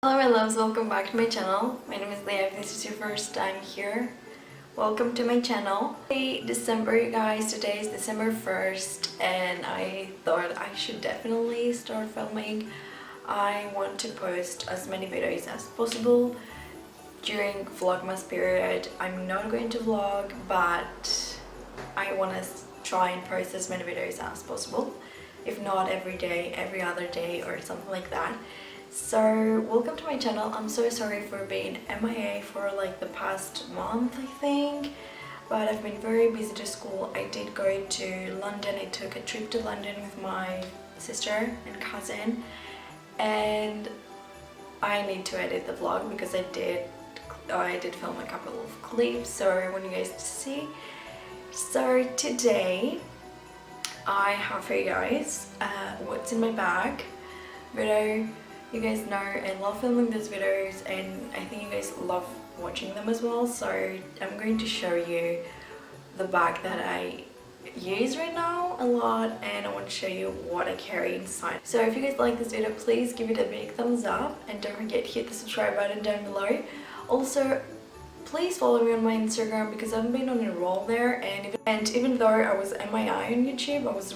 Hello my loves, welcome back to my channel. My name is Lia. If this is your first time here, welcome to my channel. Hey, December you guys, today is December 1st and I thought I should definitely start filming. I want to post as many videos as possible during Vlogmas period. I'm not going to vlog, but I want to try and post as many videos as possible. If not every day, every other day or something like that. So welcome to my channel. I'm so sorry for being MIA for like the past month I think, but I've been very busy to school. I did go to London. I took a trip to London with my sister and cousin, and I need to edit the vlog because I did film a couple of clips, so I want you guys to see. So today I have for you guys what's in my bag video. You guys know I love filming these videos and I think you guys love watching them as well, so I'm going to show you the bag that I use right now a lot, and I want to show you what I carry inside. So if you guys like this video, please give it a big thumbs up and don't forget to hit the subscribe button down below. Also, please follow me on my Instagram because I've been on a roll there, and even though I was MIA on YouTube, I was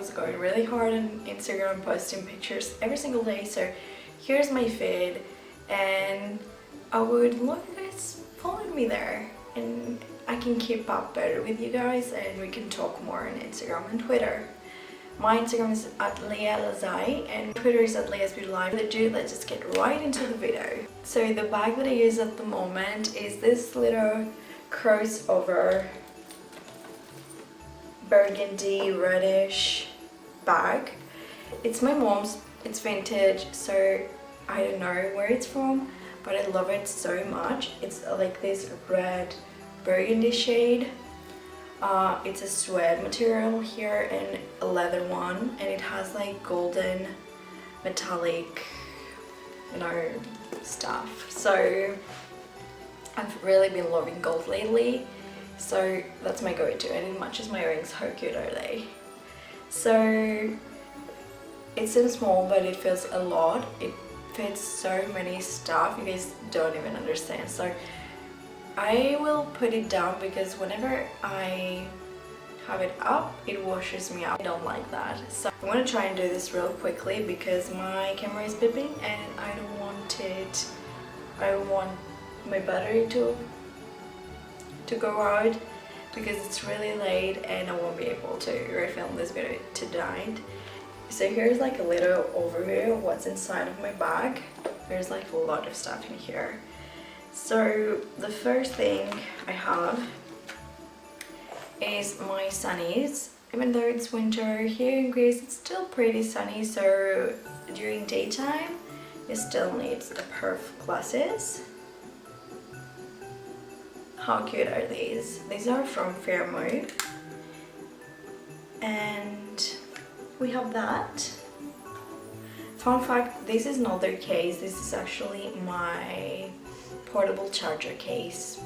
going really hard on Instagram, posting pictures every single day. So here's my feed, and I would love you guys following me there, and I can keep up better with you guys and we can talk more on Instagram and Twitter. My Instagram is at Lia Lazai and Twitter is at LiasBeautyLife. Let's just get right into the video. So the bag that I use at the moment is this little crossover burgundy reddish bag. It's my mom's, it's vintage, so I don't know where it's from, but I love it so much. It's like this red burgundy shade. It's a suede material here and a leather one, and it has like golden metallic, you know, stuff. So I've really been loving gold lately, so that's my go-to, and it matches my earrings. How cute are they? So it's in small, but it feels a lot. It fits so many stuff you guys don't even understand. So I will put it down because whenever I have it up, it washes me out. I don't like that. So I'm going to try and do this real quickly because my camera is beeping and I don't want it. I want my battery to go out because it's really late and I won't be able to refilm this video tonight. So here's like a little overview of what's inside of my bag. There's like a lot of stuff in here. So the first thing I have is my sunnies. Even though it's winter here in Greece, it's still pretty sunny, so during daytime you still need the perf glasses. How cute are these? These are from Fairmont, and we have that. Fun fact, this is not their case, this is actually my portable charger case.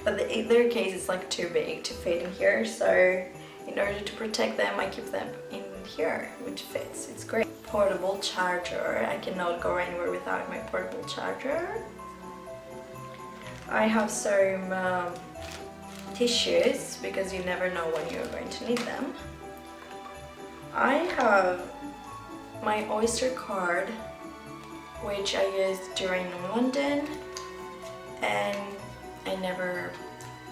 But their case is like too big to fit in here, so in order to protect them I keep them in here, which fits. It's great. Portable charger. I cannot go anywhere without my portable charger. I have some tissues because you never know when you're going to need them. I have my Oyster card, which I used during London, and I never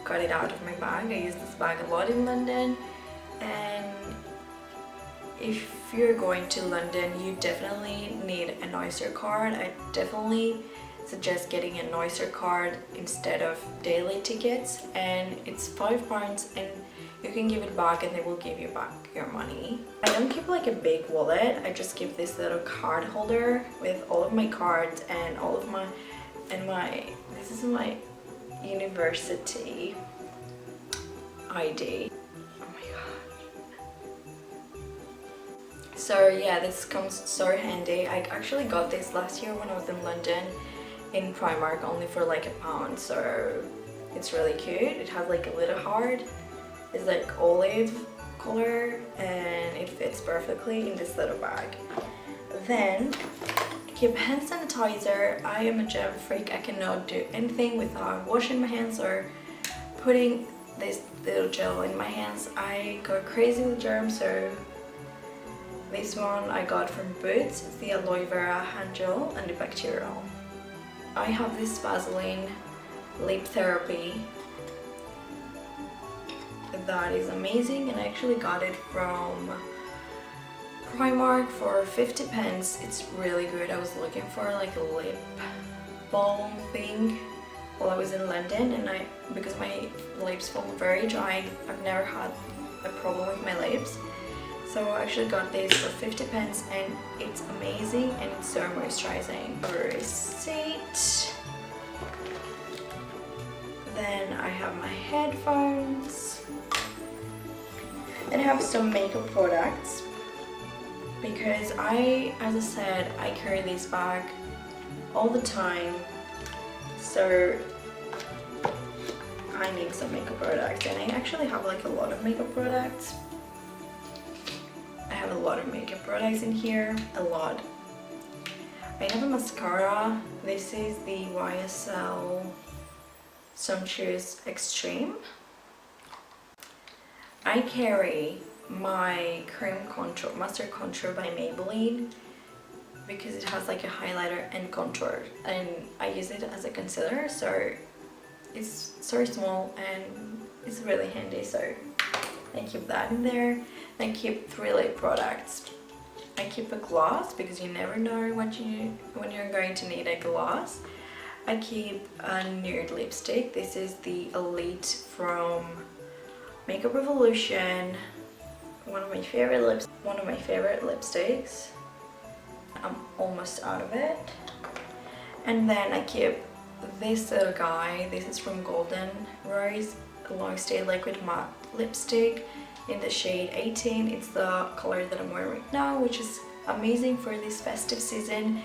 got it out of my bag. I use this bag a lot in London, and if you're going to London you definitely need an Oyster card. I definitely suggest getting an Oyster card instead of daily tickets, and it's £5 and you can give it back and they will give you back your money. I don't keep like a big wallet, I just keep this little card holder with all of my cards and all of my, this is my university ID. Oh my god. So yeah, this comes so handy. I actually got this last year when I was in London in Primark only for like £1, so it's really cute. It has like a little heart. It's like olive color and it fits perfectly in this little bag. Then keep hand sanitizer. I am a germ freak. I cannot do anything without washing my hands or putting this little gel in my hands. I go crazy with germs, so this one I got from Boots. It's the aloe vera hand gel antibacterial. I have this Vaseline lip therapy that is amazing, and I actually got it from Primark for 50 pence. It's really good. I was looking for like a lip balm thing while I was in London, and because my lips feel very dry, I've never had a problem with my lips. So I actually got this for 50 pence, and it's amazing and it's so moisturizing. Receipt. Then I have my headphones. Then I have some makeup products because as I said, I carry this bag all the time. So I need some makeup products, and I actually have like a lot of makeup products. I have a lot of makeup products in here, a lot. I have a mascara. This is the YSL Sumptuous Extreme. I carry my cream contour, Master Contour by Maybelline, because it has like a highlighter and contour, and I use it as a concealer, so it's so small and it's really handy, so I keep that in there. I keep 3 lip products. I keep a gloss because you never know when you're going to need a gloss. I keep a nude lipstick. This is the Elite from Makeup Revolution. One of my favorite lipsticks. I'm almost out of it. And then I keep this little guy. This is from Golden Rose, Long Stay Liquid Matte Lipstick in the shade 18. It's the color that I'm wearing right now, which is amazing for this festive season,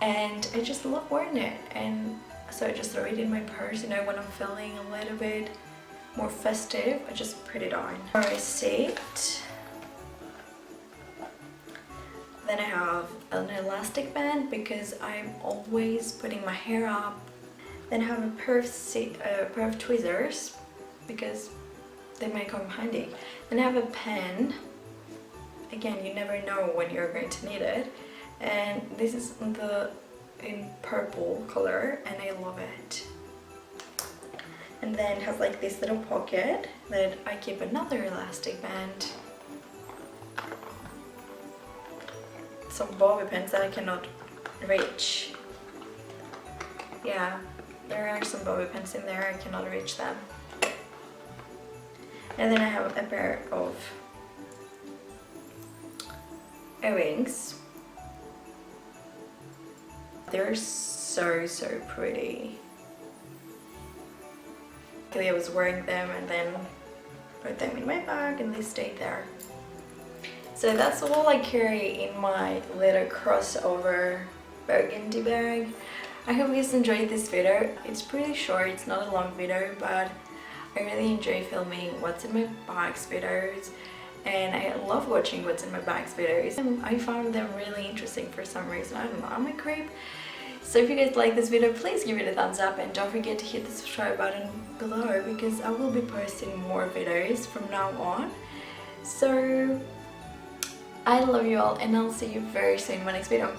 and I just love wearing it. And so I just throw it in my purse, you know, when I'm feeling a little bit more festive, I just put it on. Receipt. Then I have an elastic band because I'm always putting my hair up. Then I have a pair of tweezers because they might come handy. Then I have a pen. Again, you never know when you're going to need it. And this is in purple color, and I love it. And then it has like this little pocket that I keep another elastic band. Some bobby pins that I cannot reach. Yeah, there are some bobby pins in there, I cannot reach them. And then I have a pair of earrings. They're so pretty. Actually, I was wearing them and then put them in my bag and they stayed there. So that's all I carry in my little crossover burgundy bag. I hope you guys enjoyed this video. It's pretty short, it's not a long video, but I really enjoy filming what's in my bags videos, and I love watching what's in my bags videos. And I found them really interesting for some reason. I don't know, I'm a creep. So if you guys like this video, please give it a thumbs up, and don't forget to hit the subscribe button below because I will be posting more videos from now on. So I love you all, and I'll see you very soon in my next video.